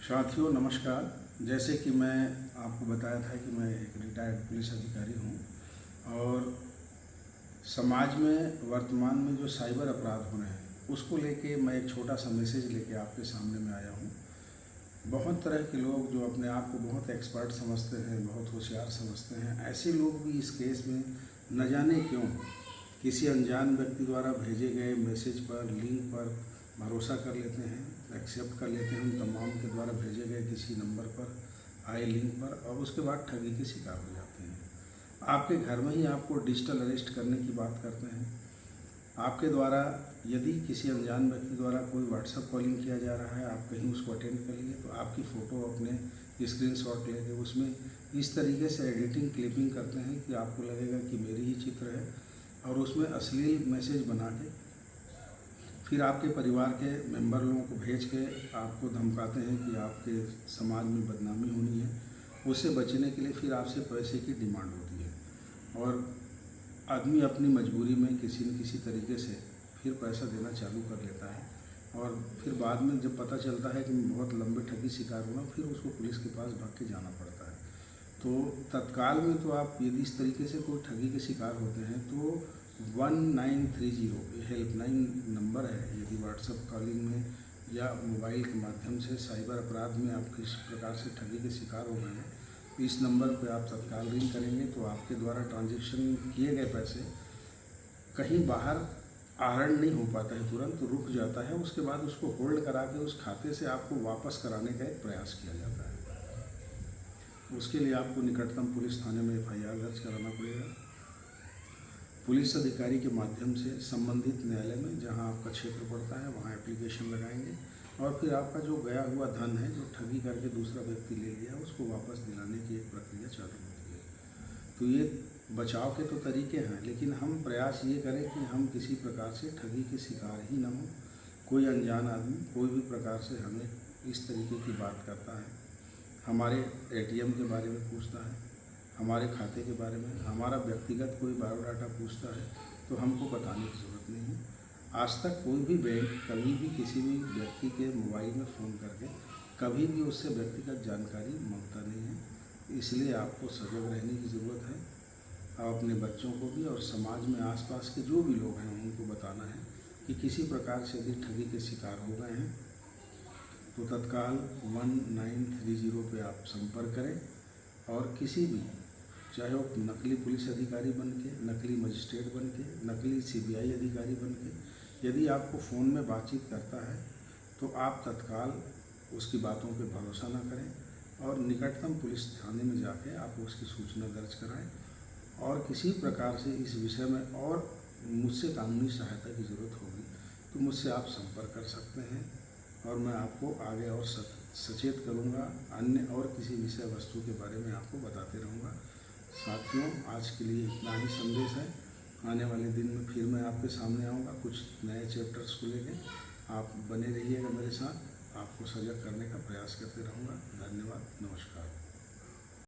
साथियों नमस्कार। जैसे कि मैं आपको बताया था कि मैं एक रिटायर्ड पुलिस अधिकारी हूं और समाज में वर्तमान में जो साइबर अपराध हो रहे हैं उसको लेके मैं एक छोटा सा मैसेज लेके आपके सामने में आया हूं। बहुत तरह के लोग जो अपने आप को बहुत एक्सपर्ट समझते हैं, बहुत होशियार समझते हैं, ऐसे लोग भी इस केस में न जाने क्यों किसी अनजान व्यक्ति द्वारा भेजे गए मैसेज पर, लिंक पर भरोसा कर लेते हैं, एक्सेप्ट कर लेते हैं उन तमाम के द्वारा भेजे गए किसी नंबर पर आए लिंक पर, और उसके बाद ठगी के शिकार हो जाते हैं। आपके घर में ही आपको डिजिटल अरेस्ट करने की बात करते हैं। आपके द्वारा यदि किसी अनजान व्यक्ति द्वारा कोई व्हाट्सएप कॉलिंग किया जा रहा है, आप कहीं उसको अटेंड कर लिए तो आपकी फ़ोटो अपने स्क्रीनशॉट लेके उसमें इस तरीके से एडिटिंग क्लिपिंग करते हैं कि आपको लगेगा कि मेरी ही चित्र है, और उसमें अश्लील मैसेज बना के फिर आपके परिवार के मेंबर लोगों को भेज के आपको धमकाते हैं कि आपके समाज में बदनामी होनी है। उससे बचने के लिए फिर आपसे पैसे की डिमांड होती है और आदमी अपनी मजबूरी में किसी न किसी तरीके से फिर पैसा देना चालू कर लेता है, और फिर बाद में जब पता चलता है कि बहुत लंबे ठगी शिकार हुआ, फिर उसको पुलिस के पास भाग के जाना पड़ता है। तो तत्काल में तो आप यदि इस तरीके से कोई ठगी के शिकार होते हैं तो 1930 हेल्पलाइन नंबर है। यदि व्हाट्सएप कॉलिंग में या मोबाइल के माध्यम से साइबर अपराध में आप किस प्रकार से ठगी के शिकार हो गए हैं, तो इस नंबर पर आप तत्काल रिंग करेंगे तो आपके द्वारा ट्रांजैक्शन किए गए पैसे कहीं बाहर आहरण नहीं हो पाता है, तुरंत रुक जाता है। उसके बाद उसको होल्ड करा के उस खाते से आपको वापस कराने का एक प्रयास किया जाता है। उसके लिए आपको निकटतम पुलिस थाने में FIR दर्ज कराना पड़ेगा। पुलिस अधिकारी के माध्यम से संबंधित न्यायालय में जहां आपका क्षेत्र पड़ता है वहां एप्लीकेशन लगाएंगे, और फिर आपका जो गया हुआ धन है, जो ठगी करके दूसरा व्यक्ति ले लिया, उसको वापस दिलाने की एक प्रक्रिया चालू होती है। तो ये बचाव के तो तरीके हैं, लेकिन हम प्रयास ये करें कि हम किसी प्रकार से ठगी के शिकार ही न हों। कोई अनजान आदमी कोई भी प्रकार से हमें इस तरीके की बात करता है, हमारे ATM के बारे में पूछता है, हमारे खाते के बारे में, हमारा व्यक्तिगत कोई बायोडाटा पूछता है, तो हमको बताने की ज़रूरत नहीं है। आज तक कोई भी बैंक कभी भी किसी भी व्यक्ति के मोबाइल में फ़ोन करके कभी भी उससे व्यक्तिगत जानकारी मांगता नहीं है। इसलिए आपको सजग रहने की ज़रूरत है। आप अपने बच्चों को भी और समाज में आसपास के जो भी लोग हैं उनको बताना है कि किसी प्रकार से यदि ठगी के शिकार हो गए हैं तो तत्काल 1930 पे आप संपर्क करें, और किसी भी, चाहे वो नकली पुलिस अधिकारी बन के, नकली मजिस्ट्रेट बन के, नकली CBI अधिकारी बन के, यदि आपको फ़ोन में बातचीत करता है तो आप तत्काल उसकी बातों पे भरोसा ना करें और निकटतम पुलिस थाने में जाके आप उसकी सूचना दर्ज कराएं। और किसी प्रकार से इस विषय में और मुझसे कानूनी सहायता की ज़रूरत होगी तो मुझसे आप संपर्क कर सकते हैं, और मैं आपको आगे और सचेत करूंगा। अन्य और किसी विषय वस्तु के बारे में आपको बताते रहूंगा। साथियों, आज के लिए इतना ही संदेश है। आने वाले दिन में फिर मैं आपके सामने आऊंगा कुछ नए चैप्टर्स को लेकर। आप बने रहिएगा मेरे साथ, आपको सजग करने का प्रयास करते रहूँगा। धन्यवाद, नमस्कार।